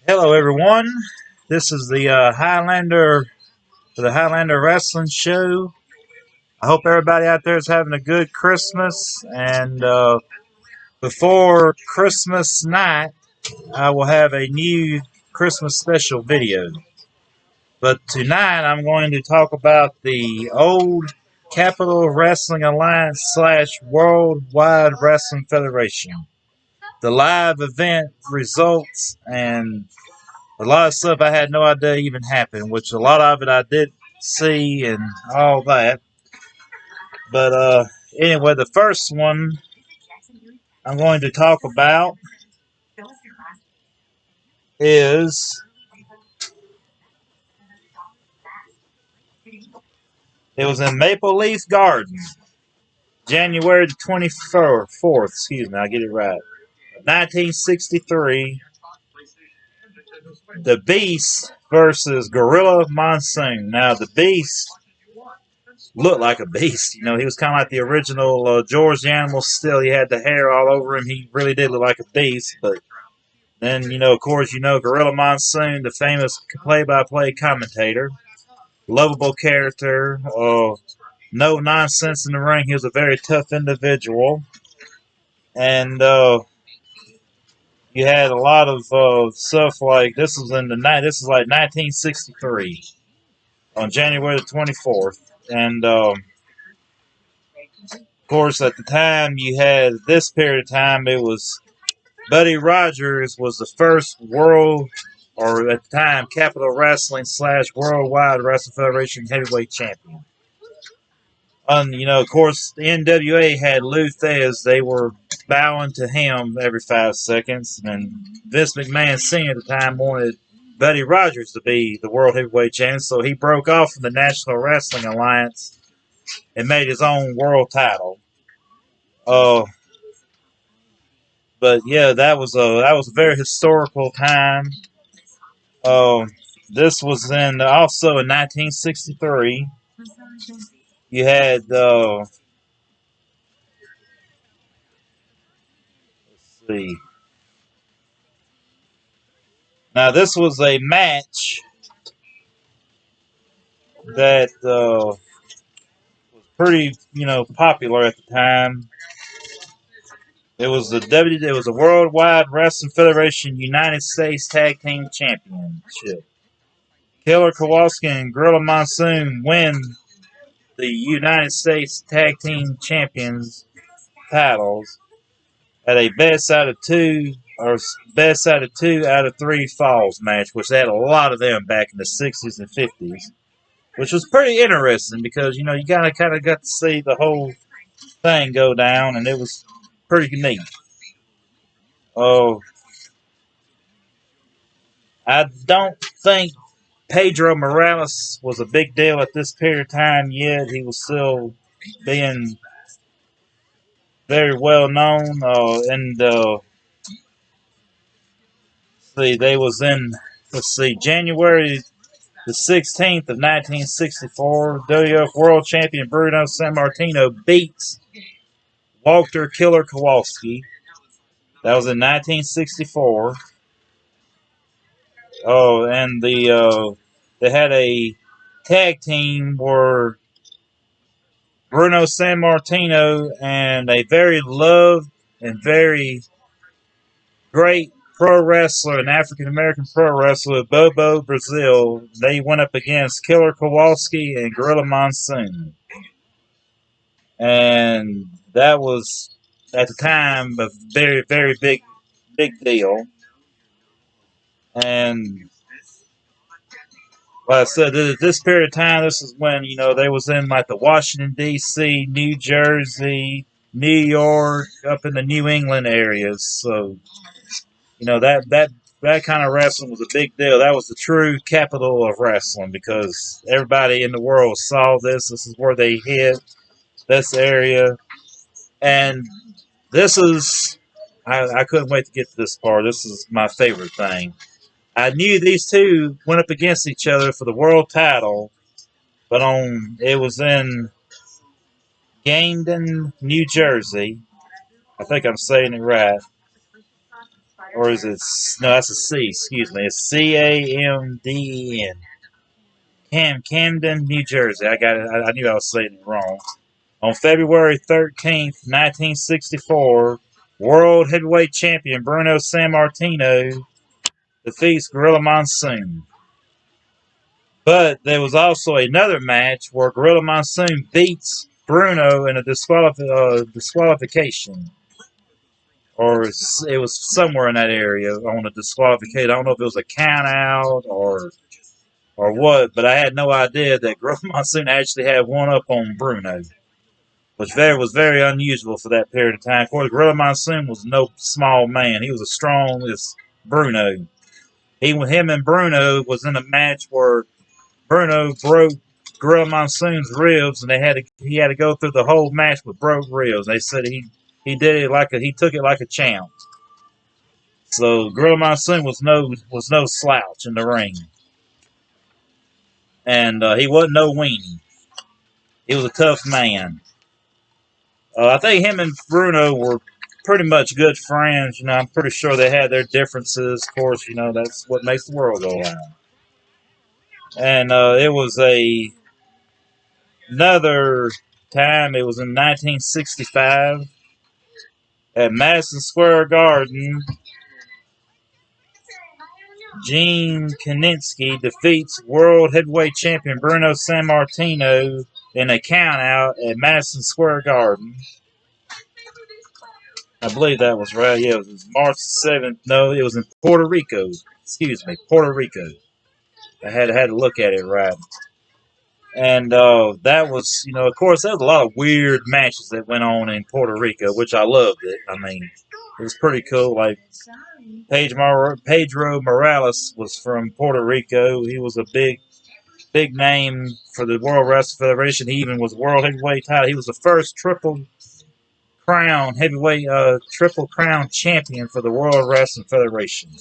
Hello, everyone. This is the Highlander Wrestling Show. I hope everybody out there is having a good Christmas. And before Christmas night, I will have a new Christmas special video. But tonight, I'm going to talk about the old Capital Wrestling Alliance / Worldwide Wrestling Federation, the live event results, and a lot of stuff I had no idea even happened, which a lot of it I did see and all that. But anyway, the first one I'm going to talk about is it was in Maple Leaf Garden, January the 24th. Excuse me, I'll get it right. 1963. The Beast versus Gorilla Monsoon. Now, the Beast looked like a beast. He was kind of like the original George the Animal still. He had the hair all over him. He really did look like a beast. But then, of course, Gorilla Monsoon, the famous play-by-play commentator. Lovable character. No nonsense in the ring. He was a very tough individual. And you had a lot of stuff like this was in the night. This is like 1963 on January the 24th. And of course, at the time you had this period of time, it was Buddy Rogers was the first world, or at the time, Capital Wrestling / Worldwide Wrestling Federation heavyweight champion. And, of course, the NWA had Lou Thez. They were bowing to him every 5 seconds. And Vince McMahon Sr. at the time wanted Buddy Rogers to be the world heavyweight champion. So he broke off from the National Wrestling Alliance and made his own world title. But yeah, that was a very historical time. This was also in 1963. You had let's see. Now this was a match that was pretty popular at the time. It was the Worldwide Wrestling Federation United States Tag Team Championship. Killer Kowalski and Gorilla Monsoon win the United States Tag Team Champions titles at a best out of two out of three falls match, which they had a lot of them back in the 60s and 50s, which was pretty interesting because you kind of got to see the whole thing go down, and it was pretty neat. Oh, I don't think Pedro Morales was a big deal at this period of time yet. He was still being very well known, and they was in January the 16th of 1964. WWF World Champion Bruno Sammartino beats Walter Killer Kowalski. That was in 1964. Oh, and they had a tag team where Bruno Sammartino and a very loved and very great pro wrestler, an African American pro wrestler, Bobo Brazil. They went up against Killer Kowalski and Gorilla Monsoon. And that was, at the time, a very, very big deal. And like I said, at this period of time, this is when, they was in like the Washington, D.C., New Jersey, New York, up in the New England areas. So, that kind of wrestling was a big deal. That was the true capital of wrestling because everybody in the world saw this. This is where they hit this area. And this is, I couldn't wait to get to this part. This is my favorite thing. I knew these two went up against each other for the world title, but it was in Camden, New Jersey. I think I'm saying it right. or is it? No, that's a C. Excuse me. It's Camden. Camden, New Jersey. I got it. I knew I was saying it wrong. On February 13th, 1964, World Heavyweight Champion Bruno Sammartino defeats Gorilla Monsoon. But there was also another match where Gorilla Monsoon beats Bruno in a disqualification. Or it was somewhere in that area on a disqualification. I don't know if it was a count out or what, but I had no idea that Gorilla Monsoon actually had one up on Bruno, which was very unusual for that period of time. Of course, Gorilla Monsoon was no small man. He was as strong as Bruno. Him and Bruno was in a match where Bruno broke Gorilla Monsoon's ribs, and he had to go through the whole match with broke ribs. They said he did it he took it like a champ. So Gorilla Monsoon was no slouch in the ring, and he wasn't no weenie. He was a tough man. I think him and Bruno were pretty much good friends. I'm pretty sure they had their differences. Of course, that's what makes the world go round. And it was another time. It was in 1965 at Madison Square Garden. Gene Kiniski defeats World Heavyweight Champion Bruno Sammartino in a countout at Madison Square Garden. I believe that was right. Yeah, it was March 7th. No, it was in Puerto Rico. Excuse me, Puerto Rico. I had to look at it right. And that was, of course, there was a lot of weird matches that went on in Puerto Rico, which I loved it. I mean, it was pretty cool. Like Pedro Morales was from Puerto Rico. He was a big name for the World Wrestling Federation. He even was World Heavyweight title. He was the first triple crown champion for the World Wrestling Federation.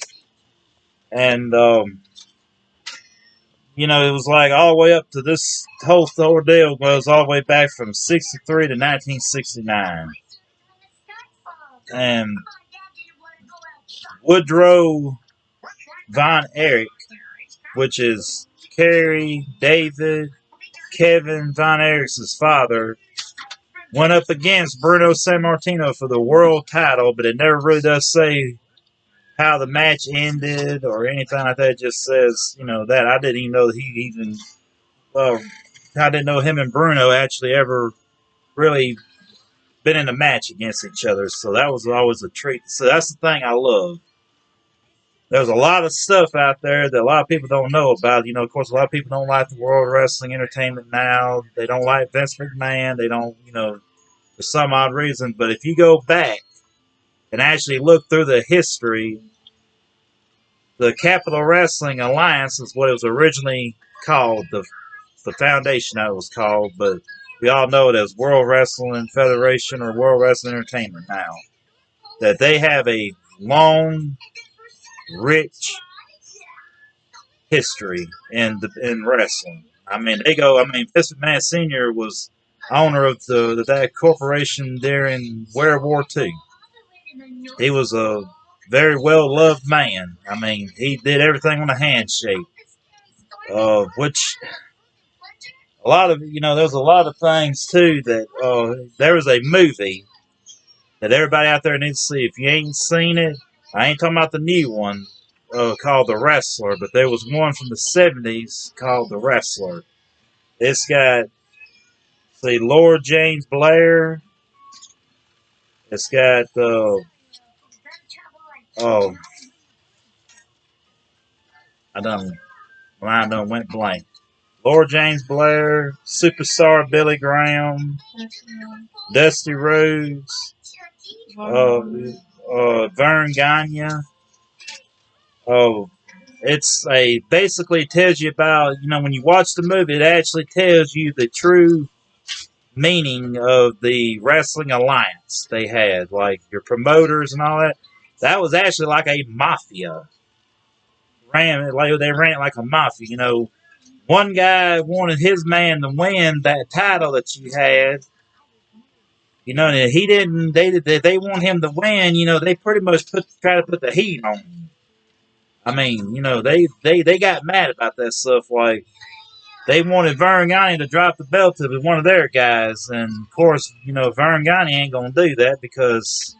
And it was like all the way up to this whole ordeal was all the way back from 63 to 1969. And Woodrow Von Erich, which is Kerry David Kevin Von Erich's father, went up against Bruno Sammartino for the world title, but it never really does say how the match ended or anything like that. It just says, that. I didn't even know that he even, I didn't know him and Bruno actually ever really been in a match against each other. So that was always a treat. So that's the thing I love. There's a lot of stuff out there that a lot of people don't know about. Of course, a lot of people don't like the World Wrestling Entertainment now. They don't like Vince McMahon. They don't, for some odd reason. But if you go back and actually look through the history, the Capital Wrestling Alliance is what it was originally called. The foundation that it was called, but we all know it as World Wrestling Federation or World Wrestling Entertainment now. That they have a long, rich history in wrestling. I mean, Vince McMahon Sr. was owner of that corporation during World War II. He was a very well-loved man. I mean, he did everything on a handshake. Which a lot of, there's a lot of things, too, that there was a movie that everybody out there needs to see. If you ain't seen it, I ain't talking about the new one called The Wrestler, but there was one from the 70s called The Wrestler. It's got, Lord James Blair. It's got, mine done went blank. Lord James Blair, Superstar Billy Graham, Dusty Rhodes, Vern Gagne. Basically tells you about, when you watch the movie, it actually tells you the true meaning of the wrestling alliance they had, like your promoters and all that. That was actually like a mafia. They ran it like a mafia. One guy wanted his man to win that title that you had, You know, and he didn't. They want him to win. You know, they pretty much try to put the heat on him. I mean, you know, they got mad about that stuff. Like they wanted Vern Gagne to drop the belt to one of their guys, and of course, you know, Vern Gagne ain't gonna do that because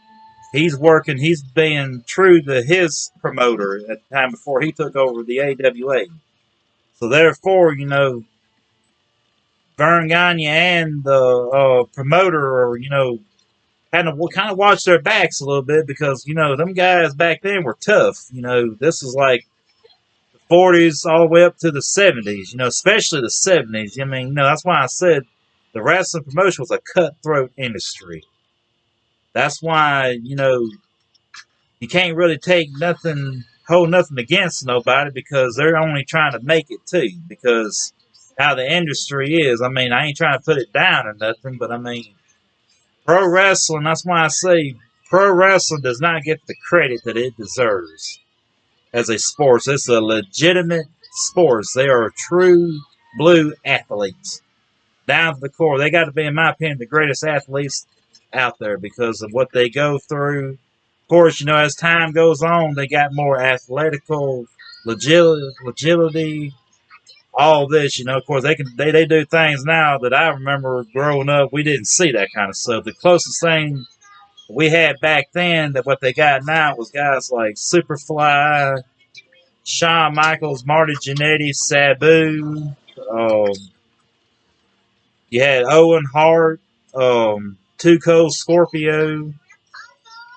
he's working. He's being true to his promoter at the time before he took over the AWA. So therefore, you know, Vern Gagne and the promoter are, you know, kind of watch their backs a little bit because, you know, them guys back then were tough. You know, this is like the 40s all the way up to the 70s, you know, especially the 70s. I mean, you know, that's why I said the wrestling promotion was a cutthroat industry. That's why, you know, you can't really hold nothing against nobody because they're only trying to make it too. Because how the industry is, I mean, I ain't trying to put it down or nothing, but I mean, pro wrestling, that's why I say pro wrestling does not get the credit that it deserves as a sport. It's a legitimate sport. They are true blue athletes. Down to the core. They got to be, in my opinion, the greatest athletes out there because of what they go through. Of course, you know, as time goes on, they got more athletical agility, all this, you know. Of course, they do things now that I remember growing up. We didn't see that kind of stuff. The closest thing we had back then that what they got now was guys like Superfly, Shawn Michaels, Marty Jannetty, Sabu. You had Owen Hart, Two Cold Scorpio.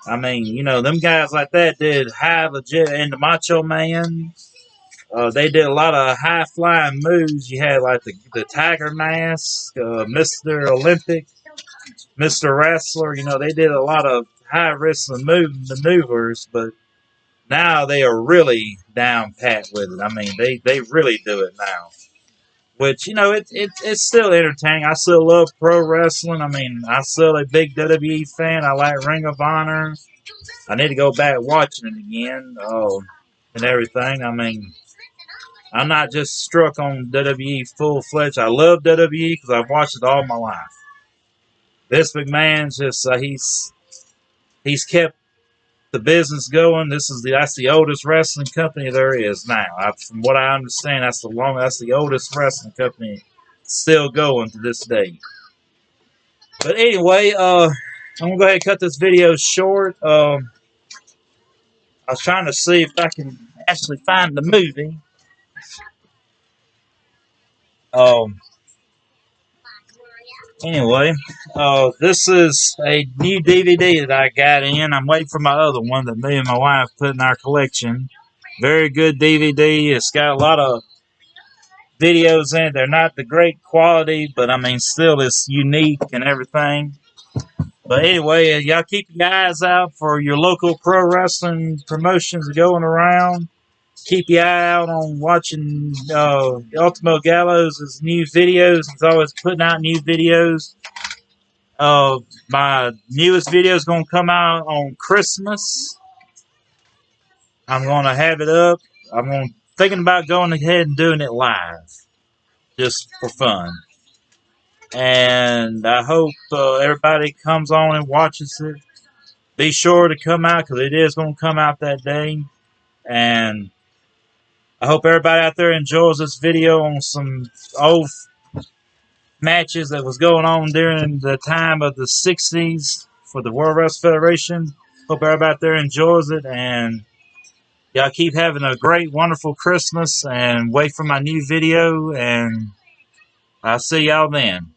I mean, you know, them guys like that did high legit, and the Macho Man. They did a lot of high flying moves. You had like the Tiger Mask, Mr. Olympic, Mr. Wrestler. You know, they did a lot of high risk maneuvers, but now they are really down pat with it. I mean, they really do it now. Which, you know, it's still entertaining. I still love pro wrestling. I mean, I'm still a big WWE fan. I like Ring of Honor. I need to go back watching it again and everything. I mean, I'm not just struck on WWE full fledged. I love WWE because I've watched it all my life. This McMahon's just he's kept the business going. That's the oldest wrestling company there is now. From what I understand, that's the oldest wrestling company still going to this day. But anyway, I'm gonna go ahead and cut this video short. I was trying to see if I can actually find the movie. Um, anyway, this is a new DVD that I got in. I'm waiting for my other one that me and my wife put in our collection. Very good DVD. It's got a lot of videos in it. They're not the great quality, but I mean, still it's unique and everything. But anyway, y'all keep your eyes out for your local pro wrestling promotions going around. Keep your eye out on watching Ultimo Gallows' new videos. He's always putting out new videos. My newest video is going to come out on Christmas. I'm going to have it up. Thinking about going ahead and doing it live, just for fun. And I hope everybody comes on and watches it. Be sure to come out because it is going to come out that day. And I hope everybody out there enjoys this video on some old matches that was going on during the time of the 60s for the World Wrestling Federation. Hope everybody out there enjoys it. And y'all keep having a great, wonderful Christmas. And wait for my new video. And I'll see y'all then.